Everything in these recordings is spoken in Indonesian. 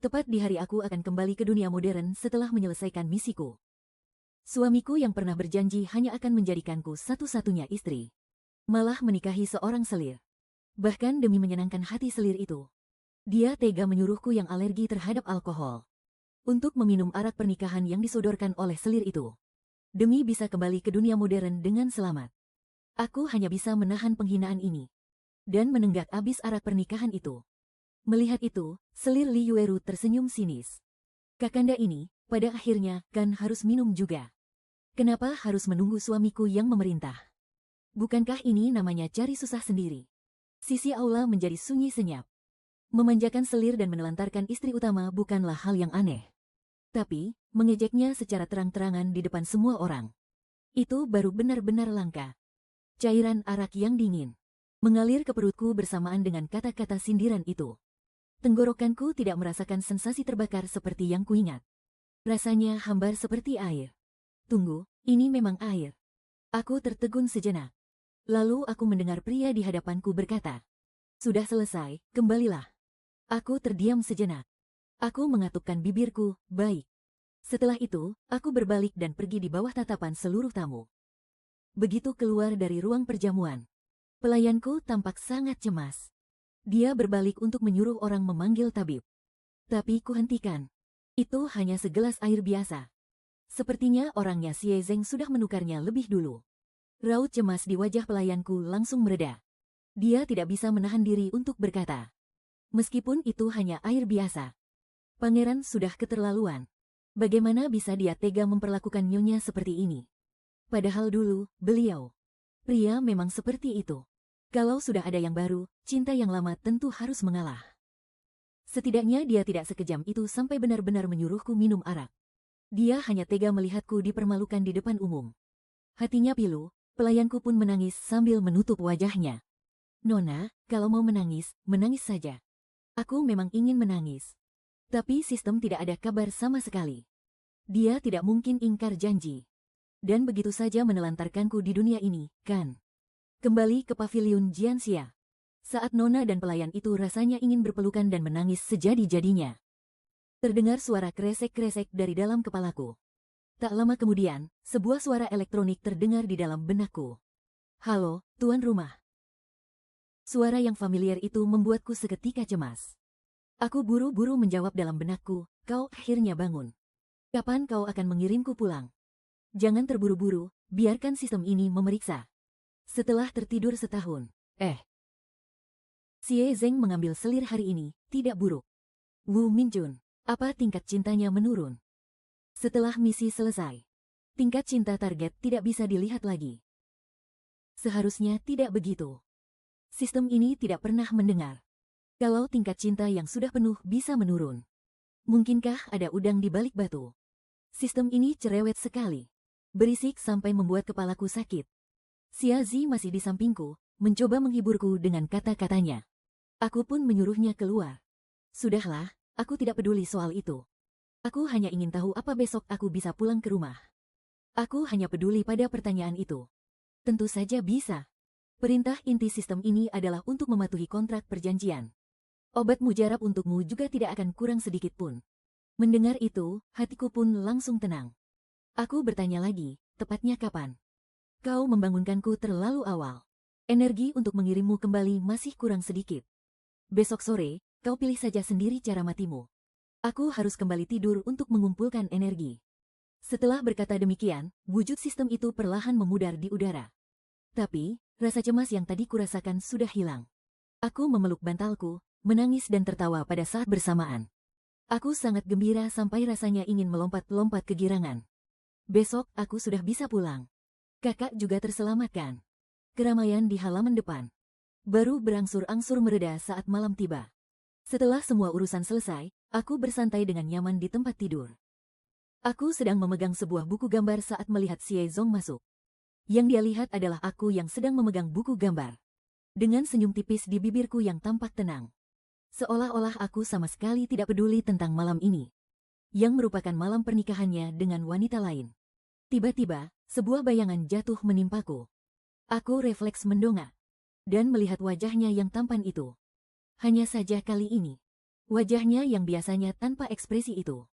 Tepat di hari aku akan kembali ke dunia modern setelah menyelesaikan misiku. Suamiku yang pernah berjanji hanya akan menjadikanku satu-satunya istri, malah menikahi seorang selir. Bahkan demi menyenangkan hati selir itu, dia tega menyuruhku yang alergi terhadap alkohol untuk meminum arak pernikahan yang disodorkan oleh selir itu. Demi bisa kembali ke dunia modern dengan selamat, aku hanya bisa menahan penghinaan ini dan menenggak abis arak pernikahan itu. Melihat itu, selir Li Yueru tersenyum sinis. Kakanda ini, pada akhirnya, kan harus minum juga. Kenapa harus menunggu suamiku yang memerintah? Bukankah ini namanya cari susah sendiri? Sisi aula menjadi sunyi senyap. Memanjakan selir dan menelantarkan istri utama bukanlah hal yang aneh. Tapi, mengejeknya secara terang-terangan di depan semua orang, itu baru benar-benar langka. Cairan arak yang dingin mengalir ke perutku bersamaan dengan kata-kata sindiran itu. Tenggorokanku tidak merasakan sensasi terbakar seperti yang kuingat. Rasanya hambar seperti air. Tunggu, ini memang air. Aku tertegun sejenak. Lalu aku mendengar pria di hadapanku berkata, "Sudah selesai, kembalilah." Aku terdiam sejenak. Aku mengatupkan bibirku, "Baik." Setelah itu, aku berbalik dan pergi di bawah tatapan seluruh tamu. Begitu keluar dari ruang perjamuan, pelayanku tampak sangat cemas. Dia berbalik untuk menyuruh orang memanggil tabib. Tapi kuhentikan. Itu hanya segelas air biasa. Sepertinya orangnya Xie Zeng sudah menukarnya lebih dulu. Raut cemas di wajah pelayanku langsung mereda. Dia tidak bisa menahan diri untuk berkata, "Meskipun itu hanya air biasa, pangeran sudah keterlaluan. Bagaimana bisa dia tega memperlakukan nyonya seperti ini? Padahal dulu, beliau, pria memang seperti itu. Kalau sudah ada yang baru, cinta yang lama tentu harus mengalah." Setidaknya dia tidak sekejam itu sampai benar-benar menyuruhku minum arak. Dia hanya tega melihatku dipermalukan di depan umum. Hatinya pilu, pelayanku pun menangis sambil menutup wajahnya. "Nona, kalau mau menangis, menangis saja." Aku memang ingin menangis. Tapi sistem tidak ada kabar sama sekali. Dia tidak mungkin ingkar janji. Dan begitu saja menelantarkanku di dunia ini, kan? Kembali ke paviliun Jianxia. Saat Nona dan pelayan itu rasanya ingin berpelukan dan menangis sejadi-jadinya. Terdengar suara kresek-kresek dari dalam kepalaku. Tak lama kemudian, sebuah suara elektronik terdengar di dalam benakku. "Halo, tuan rumah." Suara yang familiar itu membuatku seketika cemas. Aku buru-buru menjawab dalam benakku, "Kau akhirnya bangun. Kapan kau akan mengirimku pulang? Jangan terburu-buru, biarkan sistem ini memeriksa." Setelah tertidur setahun, Xie Zeng mengambil selir hari ini, tidak buruk. Wu Minjun, apa tingkat cintanya menurun? Setelah misi selesai, tingkat cinta target tidak bisa dilihat lagi. Seharusnya tidak begitu. Sistem ini tidak pernah mendengar kalau tingkat cinta yang sudah penuh bisa menurun. Mungkinkah ada udang di balik batu? Sistem ini cerewet sekali. Berisik sampai membuat kepalaku sakit. Xia Zi masih di sampingku, mencoba menghiburku dengan kata-katanya. Aku pun menyuruhnya keluar. "Sudahlah, aku tidak peduli soal itu. Aku hanya ingin tahu apa besok aku bisa pulang ke rumah." Aku hanya peduli pada pertanyaan itu. Tentu saja bisa. Perintah inti sistem ini adalah untuk mematuhi kontrak perjanjian. Obat mujarab untukmu juga tidak akan kurang sedikit pun. Mendengar itu, hatiku pun langsung tenang. Aku bertanya lagi, "Tepatnya kapan?" "Kau membangunkanku terlalu awal. Energi untuk mengirimmu kembali masih kurang sedikit. Besok sore, kau pilih saja sendiri cara matimu. Aku harus kembali tidur untuk mengumpulkan energi." Setelah berkata demikian, wujud sistem itu perlahan memudar di udara. Tapi, rasa cemas yang tadi kurasakan sudah hilang. Aku memeluk bantalku, menangis dan tertawa pada saat bersamaan. Aku sangat gembira sampai rasanya ingin melompat-lompat kegirangan. Besok aku sudah bisa pulang. Kakak juga terselamatkan. Keramaian di halaman depan baru berangsur-angsur mereda saat malam tiba. Setelah semua urusan selesai, aku bersantai dengan nyaman di tempat tidur. Aku sedang memegang sebuah buku gambar saat melihat Xie Zong masuk. Yang dia lihat adalah aku yang sedang memegang buku gambar. Dengan senyum tipis di bibirku yang tampak tenang. Seolah-olah aku sama sekali tidak peduli tentang malam ini, yang merupakan malam pernikahannya dengan wanita lain. Tiba-tiba, sebuah bayangan jatuh menimpaku. Aku refleks mendongak dan melihat wajahnya yang tampan itu. Hanya saja kali ini, Wajahnya yang biasanya tanpa ekspresi itu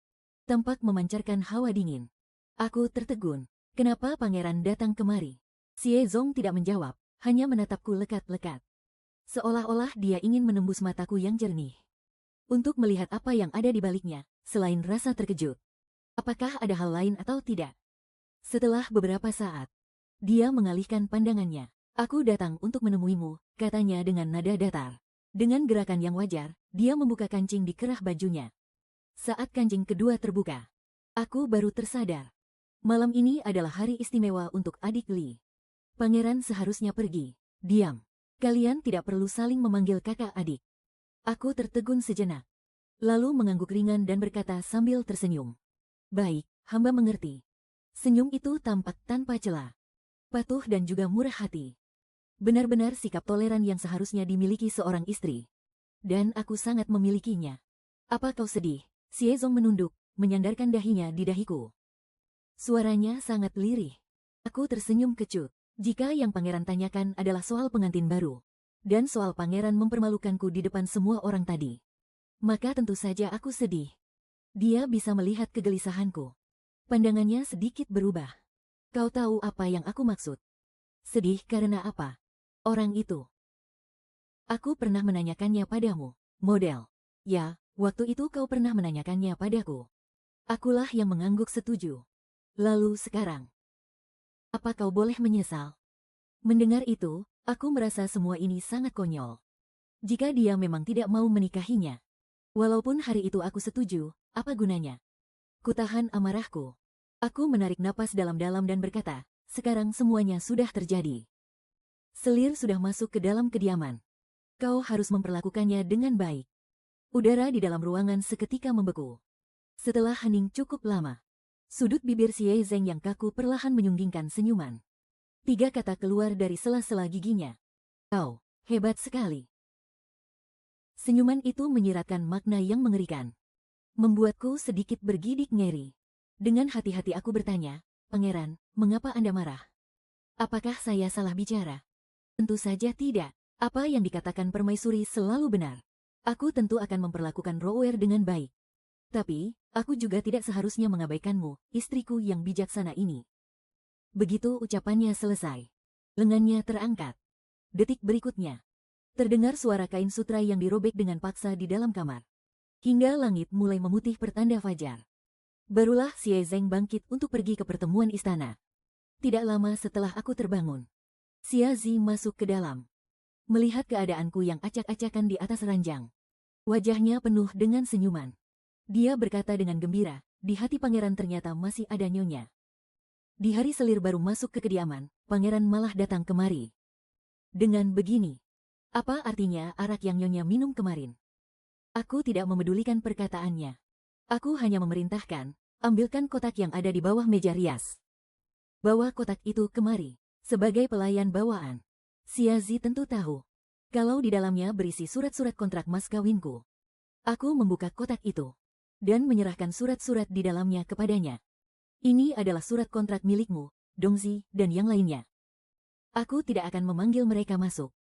tampak memancarkan hawa dingin. Aku tertegun. Kenapa pangeran datang kemari? Xie Zong tidak menjawab, hanya menatapku lekat-lekat. Seolah-olah dia ingin menembus mataku yang jernih. Untuk melihat apa yang ada di baliknya, selain rasa terkejut. Apakah ada hal lain atau tidak? Setelah beberapa saat, dia mengalihkan pandangannya. Aku datang untuk menemuimu, katanya dengan nada datar. Dengan gerakan yang wajar, dia membuka kancing di kerah bajunya. Saat kancing kedua terbuka, aku baru tersadar. Malam ini adalah hari istimewa untuk adik Li. Pangeran seharusnya pergi. Diam. Kalian tidak perlu saling memanggil kakak adik. Aku tertegun sejenak. Lalu mengangguk ringan dan berkata sambil tersenyum. Baik, hamba mengerti. Senyum itu tampak tanpa celah. Patuh dan juga murah hati. Benar-benar sikap toleran yang seharusnya dimiliki seorang istri. Dan aku sangat memilikinya. Apa kau sedih? Xie Zong menunduk, menyandarkan dahinya di dahiku. Suaranya sangat lirih. Aku tersenyum kecut. Jika yang pangeran tanyakan adalah soal pengantin baru, dan soal pangeran mempermalukanku di depan semua orang tadi, maka tentu saja aku sedih. Dia bisa melihat kegelisahanku. Pandangannya sedikit berubah. Kau tahu apa yang aku maksud? Sedih karena apa? Orang itu. Aku pernah menanyakannya padamu, model. Ya, waktu itu kau pernah menanyakannya padaku. Akulah yang mengangguk setuju. Lalu sekarang, apa kau boleh menyesal? Mendengar itu, aku merasa semua ini sangat konyol. Jika dia memang tidak mau menikahinya, walaupun hari itu aku setuju, apa gunanya? Kutahan amarahku. Aku menarik napas dalam-dalam dan berkata, sekarang semuanya sudah terjadi. Selir sudah masuk ke dalam kediaman. Kau harus memperlakukannya dengan baik. Udara di dalam ruangan seketika membeku. Setelah hening cukup lama, sudut bibir Xie Zeng yang kaku perlahan menyunggingkan senyuman. 3 kata keluar dari sela-sela giginya. Kau, hebat sekali. Senyuman itu menyiratkan makna yang mengerikan. Membuatku sedikit bergidik ngeri. Dengan hati-hati aku bertanya, Pangeran, mengapa Anda marah? Apakah saya salah bicara? Tentu saja tidak. Apa yang dikatakan Permaisuri selalu benar. Aku tentu akan memperlakukan Rower dengan baik. Tapi, aku juga tidak seharusnya mengabaikanmu, istriku yang bijaksana ini. Begitu ucapannya selesai, lengannya terangkat. Detik berikutnya, terdengar suara kain sutra yang dirobek dengan paksa di dalam kamar. Hingga langit mulai memutih pertanda fajar. Barulah Xie Zeng bangkit untuk pergi ke pertemuan istana. Tidak lama setelah aku terbangun, Xia Zi masuk ke dalam. Melihat keadaanku yang acak-acakan di atas ranjang, wajahnya penuh dengan senyuman. Dia berkata dengan gembira, di hati pangeran ternyata masih ada nyonya. Di hari Selir baru masuk ke kediaman, pangeran malah datang kemari. Dengan begini, apa artinya arak yang nyonya minum kemarin? Aku tidak memedulikan perkataannya. Aku hanya memerintahkan, ambilkan kotak yang ada di bawah meja rias. Bawa kotak itu kemari, sebagai pelayan bawaan. Xia Zi tentu tahu, kalau di dalamnya berisi surat-surat kontrak mas kawinku. Aku membuka kotak itu, dan menyerahkan surat-surat di dalamnya kepadanya. Ini adalah surat kontrak milikmu, Dongzi, dan yang lainnya. Aku tidak akan memanggil mereka masuk.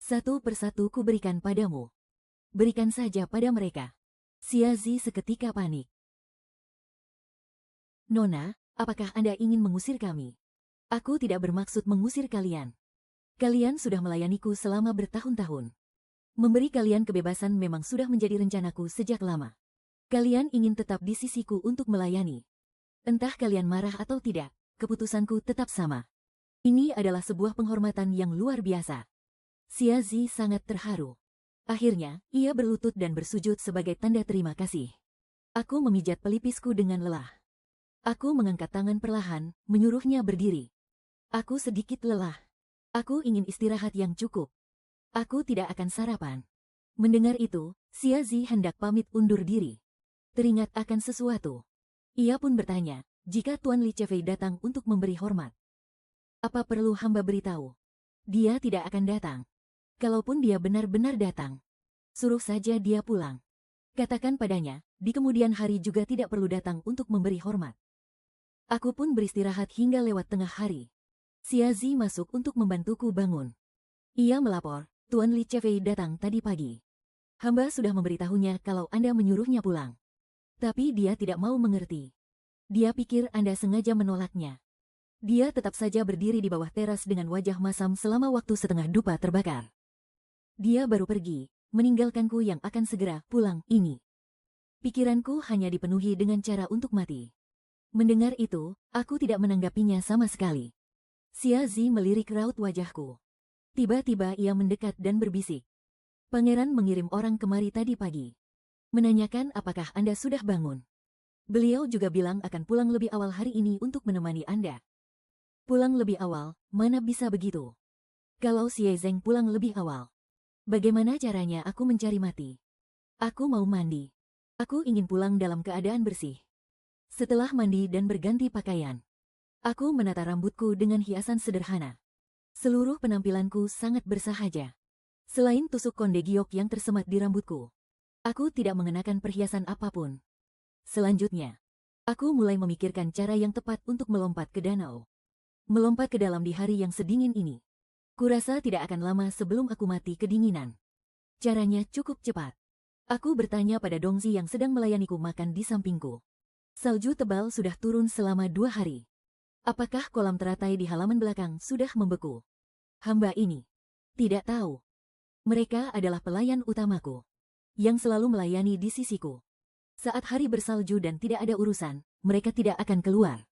Satu persatu ku berikan padamu. Berikan saja pada mereka. Xia Zi seketika panik. Nona, apakah Anda ingin mengusir kami? Aku tidak bermaksud mengusir kalian. Kalian sudah melayaniku selama bertahun-tahun. Memberi kalian kebebasan memang sudah menjadi rencanaku sejak lama. Kalian ingin tetap di sisiku untuk melayani. Entah kalian marah atau tidak, keputusanku tetap sama. Ini adalah sebuah penghormatan yang luar biasa. Xia Zi sangat terharu. Akhirnya, ia berlutut dan bersujud sebagai tanda terima kasih. Aku memijat pelipisku dengan lelah. Aku mengangkat tangan perlahan, menyuruhnya berdiri. Aku sedikit lelah. Aku ingin istirahat yang cukup. Aku tidak akan sarapan. Mendengar itu, Xia Zi hendak pamit undur diri. Teringat akan sesuatu. Ia pun bertanya, jika Tuan Li Chefei datang untuk memberi hormat, apa perlu hamba beritahu? Dia tidak akan datang. Kalaupun dia benar-benar datang, suruh saja dia pulang. Katakan padanya, di kemudian hari juga tidak perlu datang untuk memberi hormat. Aku pun beristirahat hingga lewat tengah hari. Xia Zi masuk untuk membantuku bangun. Ia melapor, Tuan Li Chefei datang tadi pagi. Hamba sudah memberitahunya kalau Anda menyuruhnya pulang. Tapi dia tidak mau mengerti. Dia pikir Anda sengaja menolaknya. Dia tetap saja berdiri di bawah teras dengan wajah masam selama waktu setengah dupa terbakar. Dia baru pergi, meninggalkanku yang akan segera pulang ini. Pikiranku hanya dipenuhi dengan cara untuk mati. Mendengar itu, aku tidak menanggapinya sama sekali. Xia Zi melirik raut wajahku. Tiba-tiba ia mendekat dan berbisik. Pangeran mengirim orang kemari tadi pagi. Menanyakan apakah Anda sudah bangun. Beliau juga bilang akan pulang lebih awal hari ini untuk menemani Anda. Pulang lebih awal, mana bisa begitu? Kalau Xie Zeng pulang lebih awal, bagaimana caranya aku mencari mati? Aku mau mandi. Aku ingin pulang dalam keadaan bersih. Setelah mandi dan berganti pakaian, aku menata rambutku dengan hiasan sederhana. Seluruh penampilanku sangat bersahaja. Selain tusuk konde giok yang tersemat di rambutku, aku tidak mengenakan perhiasan apapun. Selanjutnya, aku mulai memikirkan cara yang tepat untuk melompat ke danau. Melompat ke dalam di hari yang sedingin ini. Kurasa tidak akan lama sebelum aku mati kedinginan. Caranya cukup cepat. Aku bertanya pada Dongzi yang sedang melayaniku makan di sampingku. Salju tebal sudah turun selama 2 hari. Apakah kolam teratai di halaman belakang sudah membeku? Hamba ini tidak tahu. Mereka adalah pelayan utamaku, yang selalu melayani di sisiku. Saat hari bersalju dan tidak ada urusan, mereka tidak akan keluar.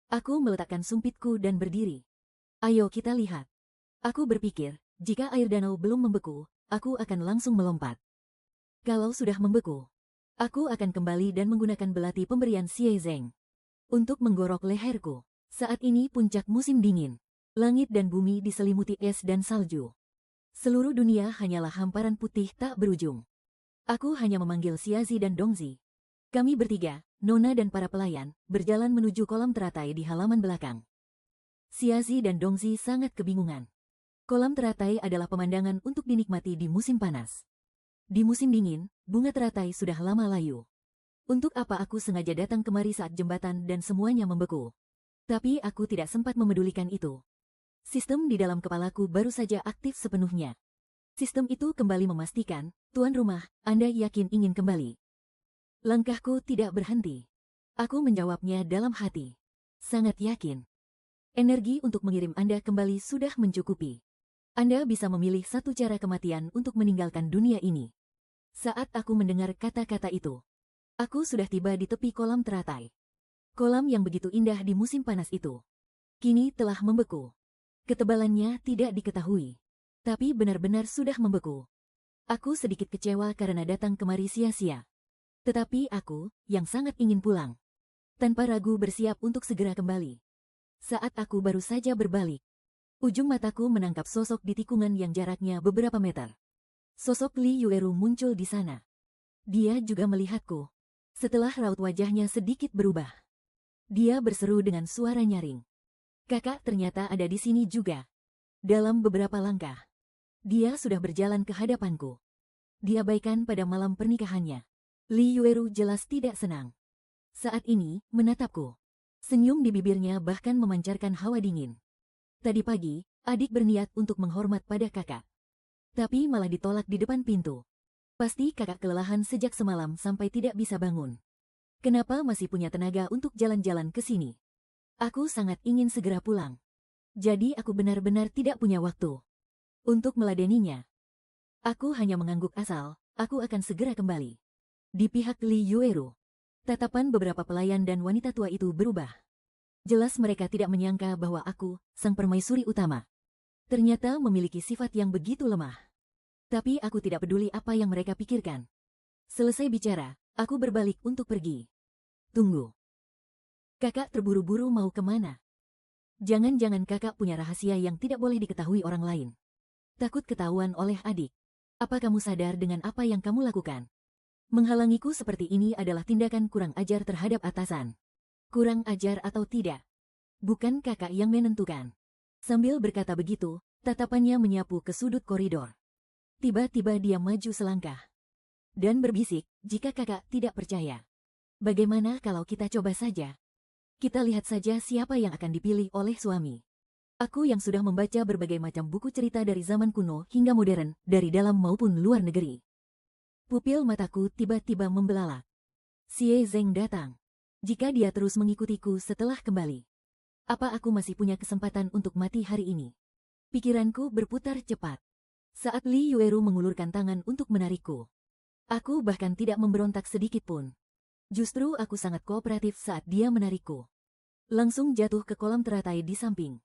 Aku meletakkan sumpitku dan berdiri. Ayo kita lihat. Aku berpikir, jika air danau belum membeku, aku akan langsung melompat. Kalau sudah membeku, aku akan kembali dan menggunakan belati pemberian Xie Zeng untuk menggorok leherku. Saat ini puncak musim dingin. Langit dan bumi diselimuti es dan salju. Seluruh dunia hanyalah hamparan putih tak berujung. Aku hanya memanggil Xia Zi dan Dongzi. Kami bertiga, Nona dan para pelayan, berjalan menuju kolam teratai di halaman belakang. Xia Zi dan Dongzi sangat kebingungan. Kolam teratai adalah pemandangan untuk dinikmati di musim panas. Di musim dingin, bunga teratai sudah lama layu. Untuk apa aku sengaja datang kemari saat jembatan dan semuanya membeku? Tapi aku tidak sempat memedulikan itu. Sistem di dalam kepalaku baru saja aktif sepenuhnya. Sistem itu kembali memastikan, tuan rumah, Anda yakin ingin kembali? Langkahku tidak berhenti. Aku menjawabnya dalam hati. Sangat yakin. Energi untuk mengirim Anda kembali sudah mencukupi. Anda bisa memilih satu cara kematian untuk meninggalkan dunia ini. Saat aku mendengar kata-kata itu, aku sudah tiba di tepi kolam teratai. Kolam yang begitu indah di musim panas itu, kini telah membeku. Ketebalannya tidak diketahui, tapi benar-benar sudah membeku. Aku sedikit kecewa karena datang kemari sia-sia. Tetapi aku, yang sangat ingin pulang, tanpa ragu bersiap untuk segera kembali. Saat aku baru saja berbalik, ujung mataku menangkap sosok di tikungan yang jaraknya beberapa meter. Sosok Li Yueru muncul di sana. Dia juga melihatku. Setelah raut wajahnya sedikit berubah, dia berseru dengan suara nyaring. Kakak ternyata ada di sini juga. Dalam beberapa langkah, dia sudah berjalan ke hadapanku. Diabaikan pada malam pernikahannya. Li Yueru jelas tidak senang. Saat ini, menatapku. Senyum di bibirnya bahkan memancarkan hawa dingin. Tadi pagi, adik berniat untuk menghormat pada kakak. Tapi malah ditolak di depan pintu. Pasti kakak kelelahan sejak semalam sampai tidak bisa bangun. Kenapa masih punya tenaga untuk jalan-jalan ke sini? Aku sangat ingin segera pulang. Jadi aku benar-benar tidak punya waktu untuk meladeninya. Aku hanya mengangguk asal, aku akan segera kembali. Di pihak Li Yueru, tatapan beberapa pelayan dan wanita tua itu berubah. Jelas mereka tidak menyangka bahwa aku, sang permaisuri utama, ternyata memiliki sifat yang begitu lemah. Tapi aku tidak peduli apa yang mereka pikirkan. Selesai bicara, aku berbalik untuk pergi. Tunggu. Kakak terburu-buru mau kemana? Jangan-jangan kakak punya rahasia yang tidak boleh diketahui orang lain. Takut ketahuan oleh adik. Apa kamu sadar dengan apa yang kamu lakukan? Menghalangiku seperti ini adalah tindakan kurang ajar terhadap atasan. Kurang ajar atau tidak? Bukan kakak yang menentukan. Sambil berkata begitu, tatapannya menyapu ke sudut koridor. Tiba-tiba dia maju selangkah. Dan berbisik, jika kakak tidak percaya. Bagaimana kalau kita coba saja? Kita lihat saja siapa yang akan dipilih oleh suami. Aku yang sudah membaca berbagai macam buku cerita dari zaman kuno hingga modern, dari dalam maupun luar negeri. Pupil mataku tiba-tiba membelalak. Xie Zeng datang. Jika dia terus mengikutiku setelah kembali, apa aku masih punya kesempatan untuk mati hari ini? Pikiranku berputar cepat. Saat Li Yueru mengulurkan tangan untuk menarikku, aku bahkan tidak memberontak sedikit pun. Justru aku sangat kooperatif saat dia menarikku. Langsung jatuh ke kolam teratai di samping.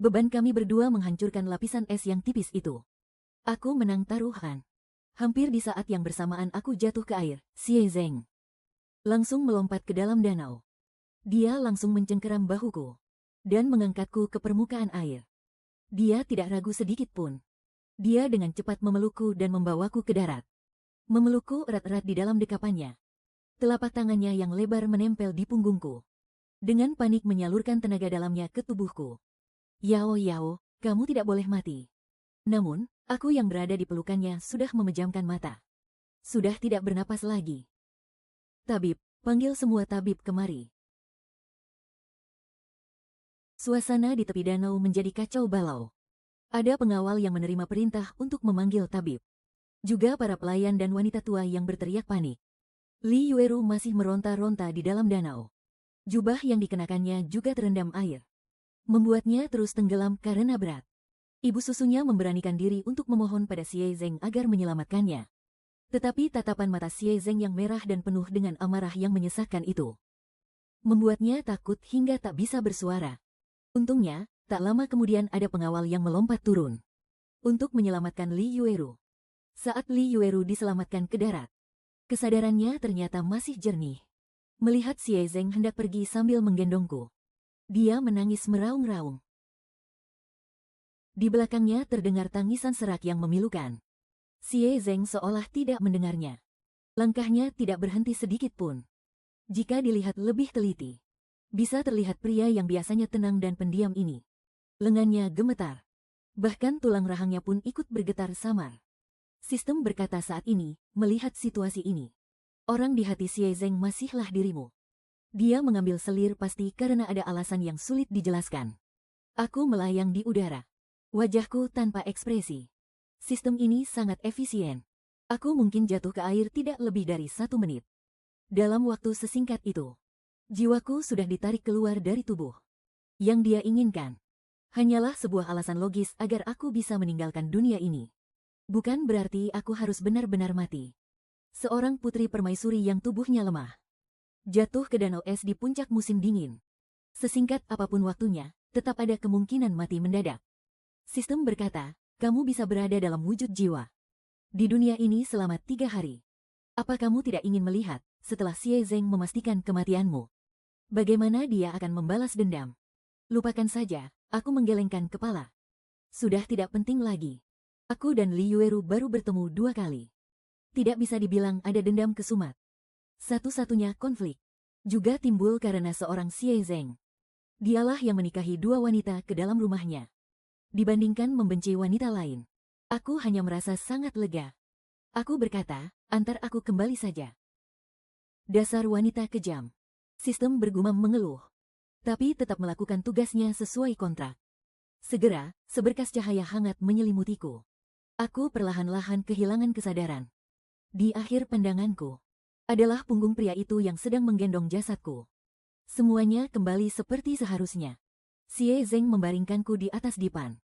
Beban kami berdua menghancurkan lapisan es yang tipis itu. Aku menang taruhan. Hampir di saat yang bersamaan aku jatuh ke air, Xie Zeng langsung melompat ke dalam danau. Dia langsung mencengkeram bahuku dan mengangkatku ke permukaan air. Dia tidak ragu sedikit pun. Dia dengan cepat memelukku dan membawaku ke darat. Memelukku erat-erat di dalam dekapannya. Telapak tangannya yang lebar menempel di punggungku. Dengan panik menyalurkan tenaga dalamnya ke tubuhku. Yao Yao, kamu tidak boleh mati. Namun, aku yang berada di pelukannya sudah memejamkan mata. Sudah tidak bernapas lagi. Tabib, panggil semua tabib kemari. Suasana di tepi danau menjadi kacau balau. Ada pengawal yang menerima perintah untuk memanggil tabib. Juga para pelayan dan wanita tua yang berteriak panik. Li Yueru masih meronta-ronta di dalam danau. Jubah yang dikenakannya juga terendam air. Membuatnya terus tenggelam karena berat. Ibu susunya memberanikan diri untuk memohon pada Xie Zeng agar menyelamatkannya. Tetapi tatapan mata Xie Zeng yang merah dan penuh dengan amarah yang menyesakkan itu membuatnya takut hingga tak bisa bersuara. Untungnya, tak lama kemudian ada pengawal yang melompat turun untuk menyelamatkan Li Yueru. Saat Li Yueru diselamatkan ke darat, kesadarannya ternyata masih jernih. Melihat Xie Zeng hendak pergi sambil menggendongku, dia menangis meraung-raung. Di belakangnya terdengar tangisan serak yang memilukan. Xie Zeng seolah tidak mendengarnya. Langkahnya tidak berhenti sedikit pun. Jika dilihat lebih teliti, bisa terlihat pria yang biasanya tenang dan pendiam ini. Lengannya gemetar. Bahkan tulang rahangnya pun ikut bergetar samar. Sistem berkata saat ini, melihat situasi ini, orang di hati Xie Zeng masihlah dirimu. Dia mengambil selir pasti karena ada alasan yang sulit dijelaskan. Aku melayang di udara. Wajahku tanpa ekspresi. Sistem ini sangat efisien. Aku mungkin jatuh ke air tidak lebih dari 1 menit. Dalam waktu sesingkat itu, jiwaku sudah ditarik keluar dari tubuh. Yang dia inginkan hanyalah sebuah alasan logis agar aku bisa meninggalkan dunia ini. Bukan berarti aku harus benar-benar mati. Seorang putri permaisuri yang tubuhnya lemah, jatuh ke danau es di puncak musim dingin. Sesingkat apapun waktunya, tetap ada kemungkinan mati mendadak. Sistem berkata, kamu bisa berada dalam wujud jiwa di dunia ini selama 3 hari. Apa kamu tidak ingin melihat, setelah Xie Zeng memastikan kematianmu, bagaimana dia akan membalas dendam? Lupakan saja, aku menggelengkan kepala. Sudah tidak penting lagi. Aku dan Li Yueru baru bertemu 2 kali. Tidak bisa dibilang ada dendam kesumat. Satu-satunya konflik juga timbul karena seorang Xie Zeng. Dialah yang menikahi 2 wanita ke dalam rumahnya. Dibandingkan membenci wanita lain, aku hanya merasa sangat lega. Aku berkata, antar aku kembali saja. Dasar wanita kejam. Sistem bergumam mengeluh, tapi tetap melakukan tugasnya sesuai kontrak. Segera, seberkas cahaya hangat menyelimutiku. Aku perlahan-lahan kehilangan kesadaran. Di akhir pandanganku, adalah punggung pria itu yang sedang menggendong jasadku. Semuanya kembali seperti seharusnya. Xie Zeng membaringkanku di atas dipan.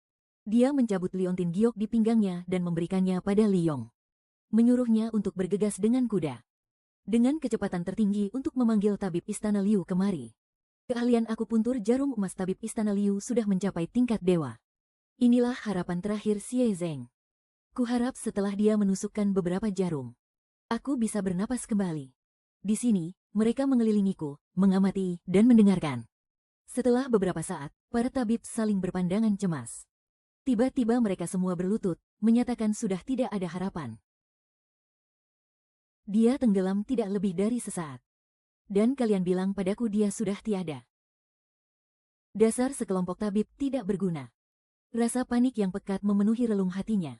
Dia mencabut liontin giok di pinggangnya dan memberikannya pada Liyong. Menyuruhnya untuk bergegas dengan kuda. Dengan kecepatan tertinggi untuk memanggil tabib Istana Liu kemari. Keahlian akupuntur jarum emas tabib Istana Liu sudah mencapai tingkat dewa. Inilah harapan terakhir Xie Zeng. Kuharap setelah dia menusukkan beberapa jarum, aku bisa bernapas kembali. Di sini, mereka mengelilingiku, mengamati, dan mendengarkan. Setelah beberapa saat, para tabib saling berpandangan cemas. Tiba-tiba mereka semua berlutut, menyatakan sudah tidak ada harapan. Dia tenggelam tidak lebih dari sesaat. Dan kalian bilang padaku dia sudah tiada. Dasar sekelompok tabib tidak berguna. Rasa panik yang pekat memenuhi relung hatinya.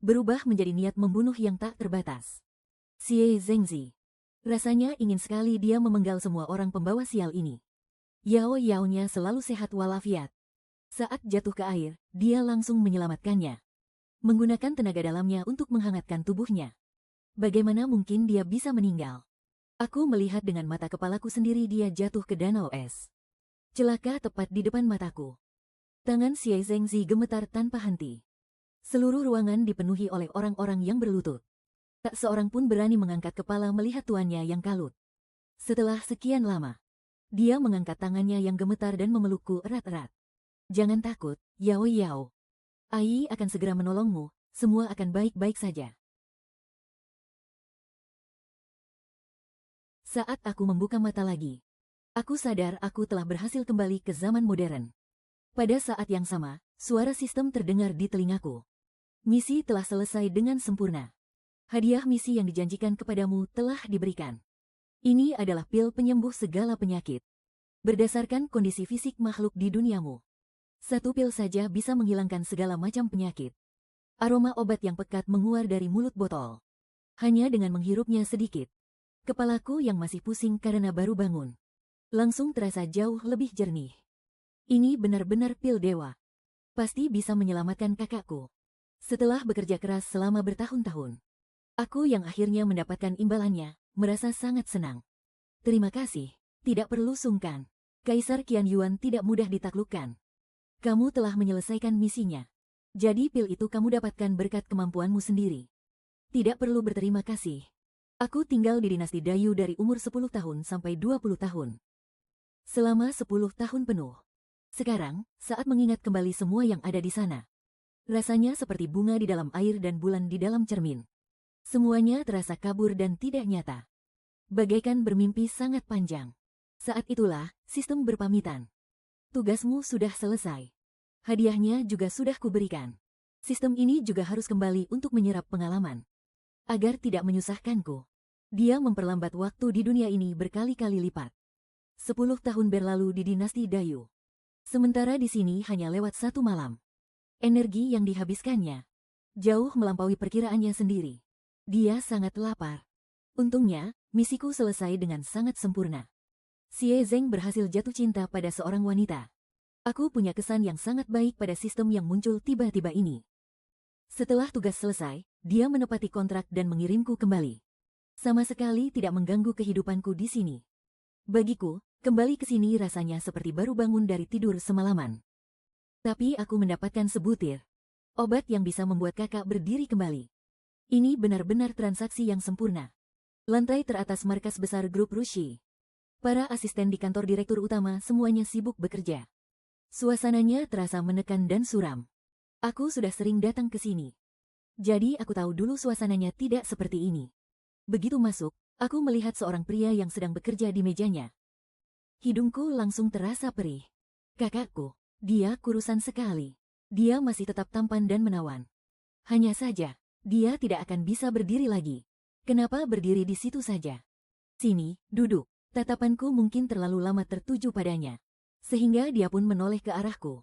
Berubah menjadi niat membunuh yang tak terbatas. Xie Zengzi. Rasanya ingin sekali dia memenggal semua orang pembawa sial ini. Yao-yaonya selalu sehat walafiat. Saat jatuh ke air, dia langsung menyelamatkannya. Menggunakan tenaga dalamnya untuk menghangatkan tubuhnya. Bagaimana mungkin dia bisa meninggal? Aku melihat dengan mata kepalaku sendiri dia jatuh ke danau es. Celaka tepat di depan mataku. Tangan Xie Zhengzi gemetar tanpa henti. Seluruh ruangan dipenuhi oleh orang-orang yang berlutut. Tak seorang pun berani mengangkat kepala melihat tuannya yang kalut. Setelah sekian lama, dia mengangkat tangannya yang gemetar dan memelukku erat-erat. Jangan takut, Yao Yao. Ai akan segera menolongmu, semua akan baik-baik saja. Saat aku membuka mata lagi, aku sadar aku telah berhasil kembali ke zaman modern. Pada saat yang sama, suara sistem terdengar di telingaku. Misi telah selesai dengan sempurna. Hadiah misi yang dijanjikan kepadamu telah diberikan. Ini adalah pil penyembuh segala penyakit. Berdasarkan kondisi fisik makhluk di duniamu, satu pil saja bisa menghilangkan segala macam penyakit. Aroma obat yang pekat menguar dari mulut botol. Hanya dengan menghirupnya sedikit, kepalaku yang masih pusing karena baru bangun langsung terasa jauh lebih jernih. Ini benar-benar pil dewa. Pasti bisa menyelamatkan kakakku. Setelah bekerja keras selama bertahun-tahun, aku yang akhirnya mendapatkan imbalannya, merasa sangat senang. Terima kasih, tidak perlu sungkan. Kaisar Qian Yuan tidak mudah ditaklukkan. Kamu telah menyelesaikan misinya. Jadi pil itu kamu dapatkan berkat kemampuanmu sendiri. Tidak perlu berterima kasih. Aku tinggal di dinasti Dayu dari umur 10 tahun sampai 20 tahun. Selama 10 tahun penuh. Sekarang, saat mengingat kembali semua yang ada di sana, rasanya seperti bunga di dalam air dan bulan di dalam cermin. Semuanya terasa kabur dan tidak nyata. Bagaikan bermimpi sangat panjang. Saat itulah, sistem berpamitan. Tugasmu sudah selesai. Hadiahnya juga sudah kuberikan. Sistem ini juga harus kembali untuk menyerap pengalaman. Agar tidak menyusahkanku. Dia memperlambat waktu di dunia ini berkali-kali lipat. 10 tahun berlalu di dinasti Dayu. Sementara di sini hanya lewat 1 malam. Energi yang dihabiskannya jauh melampaui perkiraannya sendiri. Dia sangat lapar. Untungnya, misiku selesai dengan sangat sempurna. Xie Zheng berhasil jatuh cinta pada seorang wanita. Aku punya kesan yang sangat baik pada sistem yang muncul tiba-tiba ini. Setelah tugas selesai, dia menepati kontrak dan mengirimku kembali. Sama sekali tidak mengganggu kehidupanku di sini. Bagiku, kembali ke sini rasanya seperti baru bangun dari tidur semalaman. Tapi aku mendapatkan sebutir obat yang bisa membuat kakak berdiri kembali. Ini benar-benar transaksi yang sempurna. Lantai teratas markas besar grup Rushi. Para asisten di kantor direktur utama semuanya sibuk bekerja. Suasananya terasa menekan dan suram. Aku sudah sering datang ke sini. Jadi aku tahu dulu suasananya tidak seperti ini. Begitu masuk, aku melihat seorang pria yang sedang bekerja di mejanya. Hidungku langsung terasa perih. Kakakku, dia kurusan sekali. Dia masih tetap tampan dan menawan. Hanya saja, dia tidak akan bisa berdiri lagi. Kenapa berdiri di situ saja? Sini, duduk. Tatapanku mungkin terlalu lama tertuju padanya, sehingga dia pun menoleh ke arahku.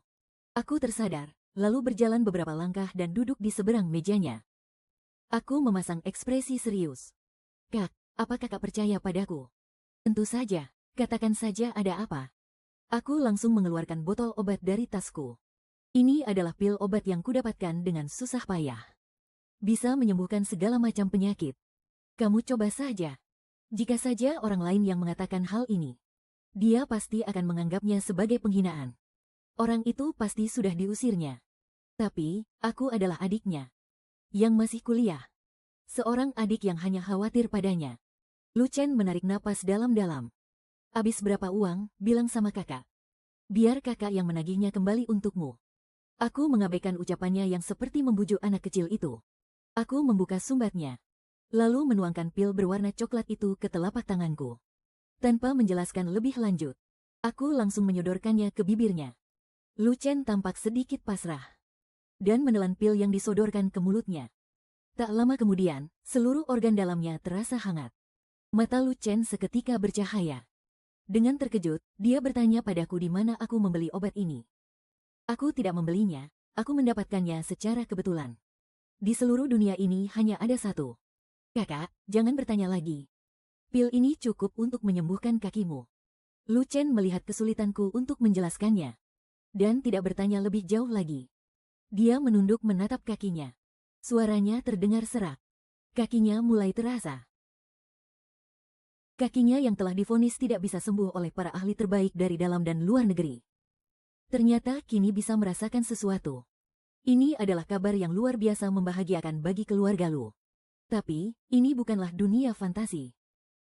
Aku tersadar, lalu berjalan beberapa langkah dan duduk di seberang mejanya. Aku memasang ekspresi serius. Kak, apa kakak percaya padaku? Tentu saja, katakan saja ada apa. Aku langsung mengeluarkan botol obat dari tasku. Ini adalah pil obat yang kudapatkan dengan susah payah. Bisa menyembuhkan segala macam penyakit. Kamu coba saja. Jika saja orang lain yang mengatakan hal ini, dia pasti akan menganggapnya sebagai penghinaan. Orang itu pasti sudah diusirnya. Tapi, aku adalah adiknya, yang masih kuliah. Seorang adik yang hanya khawatir padanya. Lu Chen menarik napas dalam-dalam. Abis berapa uang, bilang sama kakak. Biar kakak yang menagihnya kembali untukmu. Aku mengabaikan ucapannya yang seperti membujuk anak kecil itu. Aku membuka sumbatnya. Lalu menuangkan pil berwarna coklat itu ke telapak tanganku. Tanpa menjelaskan lebih lanjut, aku langsung menyodorkannya ke bibirnya. Lu Chen tampak sedikit pasrah dan menelan pil yang disodorkan ke mulutnya. Tak lama kemudian, seluruh organ dalamnya terasa hangat. Mata Lu Chen seketika bercahaya. Dengan terkejut, dia bertanya padaku di mana aku membeli obat ini. Aku tidak membelinya, aku mendapatkannya secara kebetulan. Di seluruh dunia ini hanya ada satu. Kakak, jangan bertanya lagi. Pil ini cukup untuk menyembuhkan kakimu. Lu Chen melihat kesulitanku untuk menjelaskannya. Dan tidak bertanya lebih jauh lagi. Dia menunduk menatap kakinya. Suaranya terdengar serak. Kakinya mulai terasa. Kakinya yang telah divonis tidak bisa sembuh oleh para ahli terbaik dari dalam dan luar negeri. Ternyata kini bisa merasakan sesuatu. Ini adalah kabar yang luar biasa membahagiakan bagi keluarga Lu. Tapi, ini bukanlah dunia fantasi.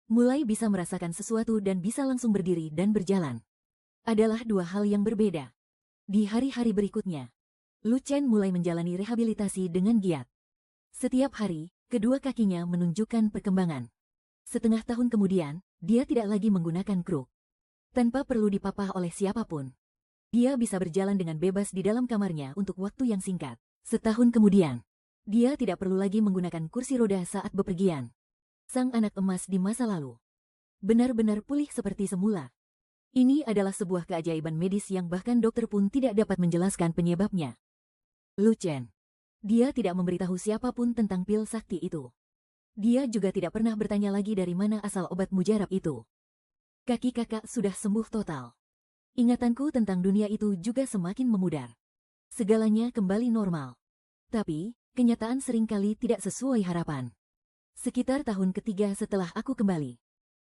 Mulai bisa merasakan sesuatu dan bisa langsung berdiri dan berjalan adalah dua hal yang berbeda. Di hari-hari berikutnya, Lu Chen mulai menjalani rehabilitasi dengan giat. Setiap hari, kedua kakinya menunjukkan perkembangan. Setengah tahun kemudian, dia tidak lagi menggunakan kruk. Tanpa perlu dipapah oleh siapapun, dia bisa berjalan dengan bebas di dalam kamarnya untuk waktu yang singkat. Setahun kemudian, dia tidak perlu lagi menggunakan kursi roda saat bepergian. Sang anak emas di masa lalu benar-benar pulih seperti semula. Ini adalah sebuah keajaiban medis yang bahkan dokter pun tidak dapat menjelaskan penyebabnya. Lu Chen. Dia tidak memberitahu siapapun tentang pil sakti itu. Dia juga tidak pernah bertanya lagi dari mana asal obat mujarab itu. Kaki kakak sudah sembuh total. Ingatanku tentang dunia itu juga semakin memudar. Segalanya kembali normal. Tapi, kenyataan seringkali tidak sesuai harapan. Sekitar tahun ketiga setelah aku kembali,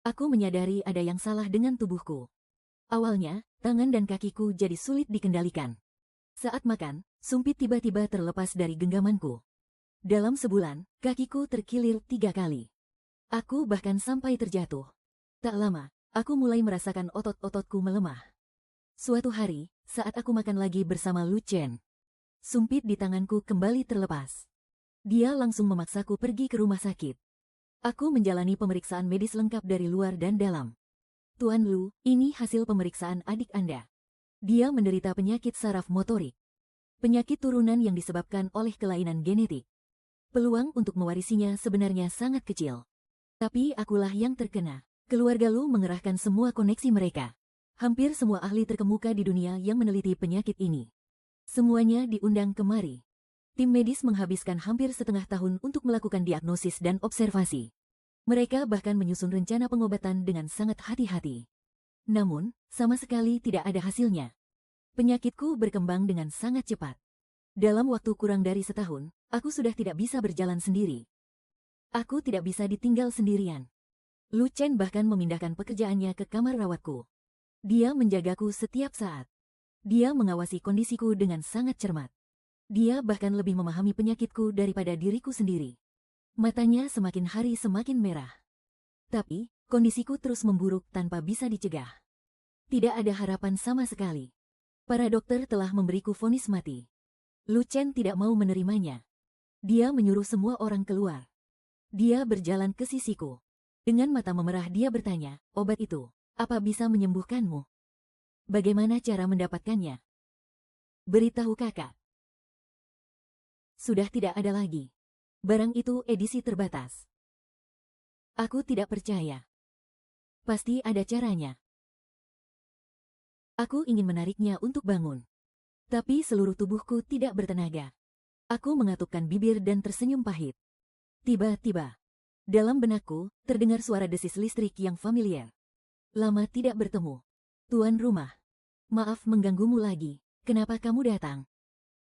aku menyadari ada yang salah dengan tubuhku. Awalnya, tangan dan kakiku jadi sulit dikendalikan. Saat makan, sumpit tiba-tiba terlepas dari genggamanku. Dalam sebulan, kakiku terkilir 3 kali. Aku bahkan sampai terjatuh. Tak lama, aku mulai merasakan otot-ototku melemah. Suatu hari, saat aku makan lagi bersama Lu Chen, sumpit di tanganku kembali terlepas. Dia langsung memaksaku pergi ke rumah sakit. Aku menjalani pemeriksaan medis lengkap dari luar dan dalam. Tuan Lu, ini hasil pemeriksaan adik Anda. Dia menderita penyakit saraf motorik. Penyakit turunan yang disebabkan oleh kelainan genetik. Peluang untuk mewarisinya sebenarnya sangat kecil. Tapi akulah yang terkena. Keluarga Lu mengerahkan semua koneksi mereka. Hampir semua ahli terkemuka di dunia yang meneliti penyakit ini. Semuanya diundang kemari. Tim medis menghabiskan hampir setengah tahun untuk melakukan diagnosis dan observasi. Mereka bahkan menyusun rencana pengobatan dengan sangat hati-hati. Namun, sama sekali tidak ada hasilnya. Penyakitku berkembang dengan sangat cepat. Dalam waktu kurang dari setahun, aku sudah tidak bisa berjalan sendiri. Aku tidak bisa ditinggal sendirian. Lu Chen bahkan memindahkan pekerjaannya ke kamar rawatku. Dia menjagaku setiap saat. Dia mengawasi kondisiku dengan sangat cermat. Dia bahkan lebih memahami penyakitku daripada diriku sendiri. Matanya semakin hari semakin merah. Tapi, kondisiku terus memburuk tanpa bisa dicegah. Tidak ada harapan sama sekali. Para dokter telah memberiku vonis mati. Lu Chen tidak mau menerimanya. Dia menyuruh semua orang keluar. Dia berjalan ke sisiku. Dengan mata memerah dia bertanya, obat itu, apa bisa menyembuhkanmu? Bagaimana cara mendapatkannya? Beritahu kakak. Sudah tidak ada lagi. Barang itu edisi terbatas. Aku tidak percaya. Pasti ada caranya. Aku ingin menariknya untuk bangun. Tapi seluruh tubuhku tidak bertenaga. Aku mengatupkan bibir dan tersenyum pahit. Tiba-tiba, dalam benakku, terdengar suara desis listrik yang familiar. Lama tidak bertemu. Tuan rumah. Maaf mengganggumu lagi. Kenapa kamu datang?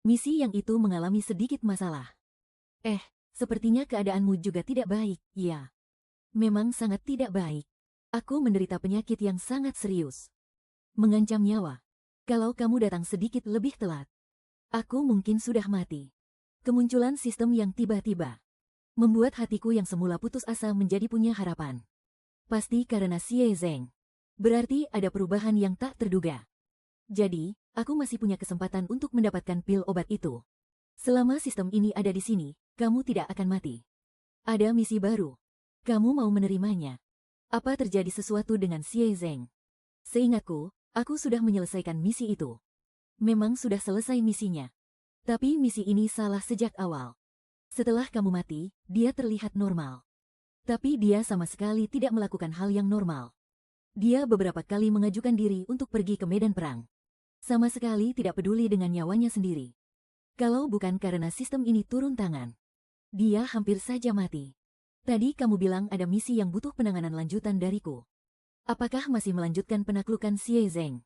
Misi yang itu mengalami sedikit masalah. Sepertinya keadaanmu juga tidak baik, ya. Memang sangat tidak baik. Aku menderita penyakit yang sangat serius. Mengancam nyawa. Kalau kamu datang sedikit lebih telat, aku mungkin sudah mati. Kemunculan sistem yang tiba-tiba membuat hatiku yang semula putus asa menjadi punya harapan. Pasti karena Xie Zheng. Berarti ada perubahan yang tak terduga. Jadi, aku masih punya kesempatan untuk mendapatkan pil obat itu. Selama sistem ini ada di sini, kamu tidak akan mati. Ada misi baru. Kamu mau menerimanya? Apa terjadi sesuatu dengan Xie Zheng? Seingatku, aku sudah menyelesaikan misi itu. Memang sudah selesai misinya. Tapi misi ini salah sejak awal. Setelah kamu mati, dia terlihat normal. Tapi dia sama sekali tidak melakukan hal yang normal. Dia beberapa kali mengajukan diri untuk pergi ke medan perang. Sama sekali tidak peduli dengan nyawanya sendiri. Kalau bukan karena sistem ini turun tangan, dia hampir saja mati. Tadi kamu bilang ada misi yang butuh penanganan lanjutan dariku. Apakah masih melanjutkan penaklukan Xie Zheng?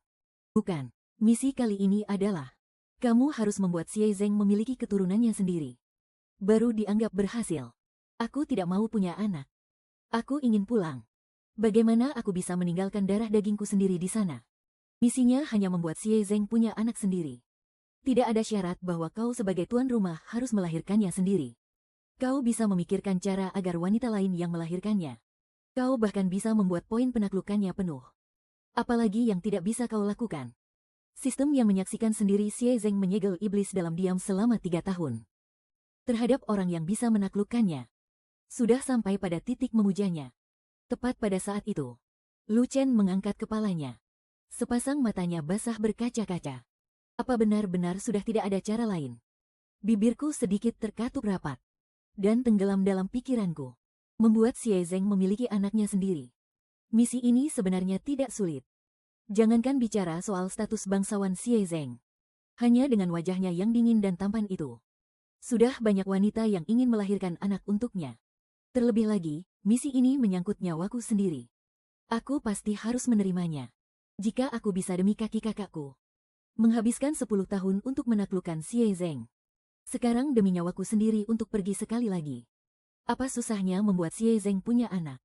Bukan. Misi kali ini adalah, kamu harus membuat Xie Zheng memiliki keturunannya sendiri. Baru dianggap berhasil. Aku tidak mau punya anak. Aku ingin pulang. Bagaimana aku bisa meninggalkan darah dagingku sendiri di sana? Misinya hanya membuat Xie Zeng punya anak sendiri. Tidak ada syarat bahwa kau sebagai tuan rumah harus melahirkannya sendiri. Kau bisa memikirkan cara agar wanita lain yang melahirkannya. Kau bahkan bisa membuat poin penaklukannya penuh. Apalagi yang tidak bisa kau lakukan. Sistem yang menyaksikan sendiri Xie Zeng menyegel iblis dalam diam selama 3 tahun. Terhadap orang yang bisa menaklukkannya. Sudah sampai pada titik memujanya. Tepat pada saat itu, Lu Chen mengangkat kepalanya. Sepasang matanya basah berkaca-kaca. Apa benar-benar sudah tidak ada cara lain? Bibirku sedikit terkatup rapat. Dan tenggelam dalam pikiranku. Membuat Xie Zeng memiliki anaknya sendiri. Misi ini sebenarnya tidak sulit. Jangankan bicara soal status bangsawan Xie Zeng. Hanya dengan wajahnya yang dingin dan tampan itu. Sudah banyak wanita yang ingin melahirkan anak untuknya. Terlebih lagi, misi ini menyangkut nyawaku sendiri. Aku pasti harus menerimanya. Jika aku bisa demi kaki kakakku. Menghabiskan 10 tahun untuk menaklukkan Xie Zeng. Sekarang demi nyawaku sendiri untuk pergi sekali lagi. Apa susahnya membuat Xie Zeng punya anak?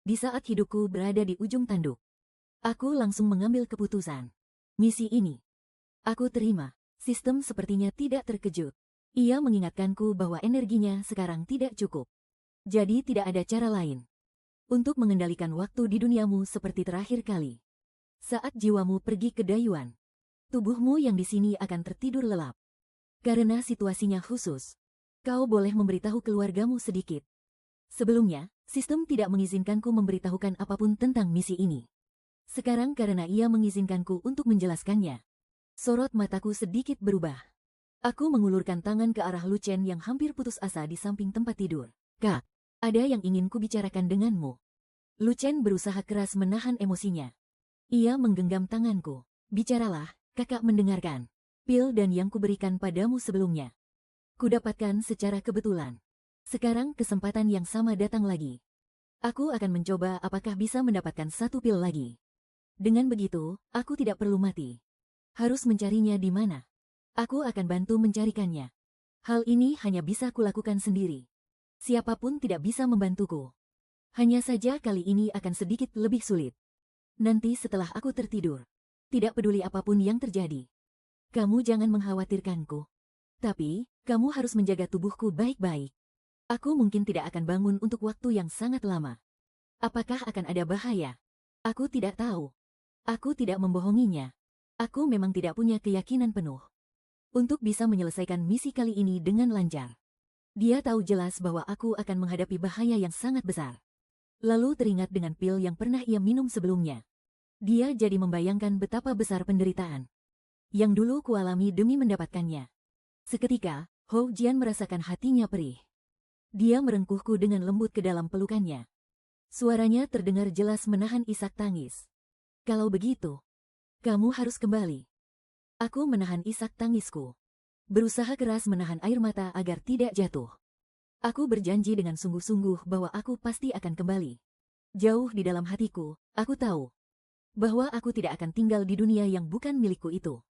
Di saat hidupku berada di ujung tanduk. Aku langsung mengambil keputusan. Misi ini. Aku terima. Sistem sepertinya tidak terkejut. Ia mengingatkanku bahwa energinya sekarang tidak cukup. Jadi tidak ada cara lain. Untuk mengendalikan waktu di duniamu seperti terakhir kali. Saat jiwamu pergi ke Dayuan. Tubuhmu yang di sini akan tertidur lelap. Karena situasinya khusus. Kau boleh memberitahu keluargamu sedikit. Sebelumnya, sistem tidak mengizinkanku memberitahukan apapun tentang misi ini. Sekarang karena ia mengizinkanku untuk menjelaskannya. Sorot mataku sedikit berubah. Aku mengulurkan tangan ke arah Lu Chen yang hampir putus asa di samping tempat tidur. Kak. Ada yang ingin kubicarakan denganmu. Lu Chen berusaha keras menahan emosinya. Ia menggenggam tanganku. Bicaralah, kakak mendengarkan. Pil dan yang kuberikan padamu sebelumnya. Kudapatkan secara kebetulan. Sekarang kesempatan yang sama datang lagi. Aku akan mencoba apakah bisa mendapatkan satu pil lagi. Dengan begitu, aku tidak perlu mati. Harus mencarinya di mana? Aku akan bantu mencarikannya. Hal ini hanya bisa kulakukan sendiri. Siapapun tidak bisa membantuku. Hanya saja kali ini akan sedikit lebih sulit. Nanti setelah aku tertidur. Tidak peduli apapun yang terjadi. Kamu jangan mengkhawatirkanku. Tapi, kamu harus menjaga tubuhku baik-baik. Aku mungkin tidak akan bangun untuk waktu yang sangat lama. Apakah akan ada bahaya? Aku tidak tahu. Aku tidak membohonginya. Aku memang tidak punya keyakinan penuh. Untuk bisa menyelesaikan misi kali ini dengan lancar. Dia tahu jelas bahwa aku akan menghadapi bahaya yang sangat besar. Lalu teringat dengan pil yang pernah ia minum sebelumnya. Dia jadi membayangkan betapa besar penderitaan yang dulu kualami demi mendapatkannya. Seketika, Hou Jian merasakan hatinya perih. Dia merengkuhku dengan lembut ke dalam pelukannya. Suaranya terdengar jelas menahan isak tangis. Kalau begitu, kamu harus kembali. Aku menahan isak tangisku. Berusaha keras menahan air mata agar tidak jatuh. Aku berjanji dengan sungguh-sungguh bahwa aku pasti akan kembali. Jauh di dalam hatiku, aku tahu bahwa aku tidak akan tinggal di dunia yang bukan milikku itu.